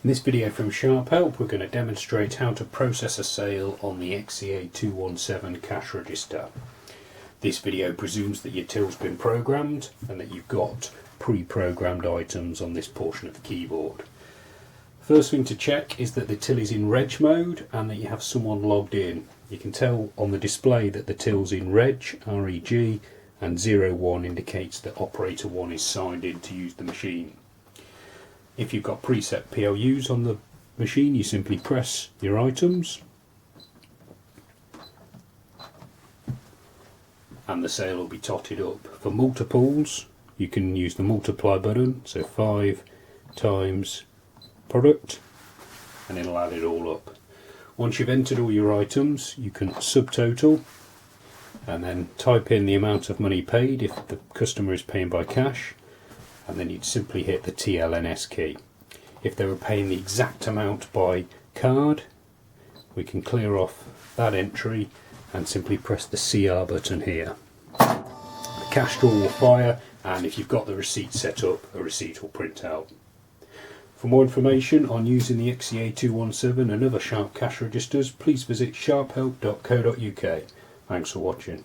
In this video from Sharp Help, we're going to demonstrate how to process a sale on the XEA217 cash register. This video presumes that your till's been programmed and that you've got pre-programmed items on this portion of the keyboard. First thing to check is that the till is in reg mode and that you have someone logged in. You can tell on the display that the till's in reg, REG, and 01 indicates that operator 1 is signed in to use the machine. If you've got preset PLUs on the machine, you simply press your items and the sale will be totted up. For multiples, you can use the multiply button, so 5 times product, and it'll add it all up. Once you've entered all your items, you can subtotal and then type in the amount of money paid if the customer is paying by cash, and then you'd simply hit the TLNS key. If they were paying the exact amount by card, we can clear off that entry and simply press the CR button here. The cash drawer will fire, and if you've got the receipt set up, a receipt will print out. For more information on using the XEA217 and other Sharp cash registers, please visit sharphelp.co.uk. Thanks for watching.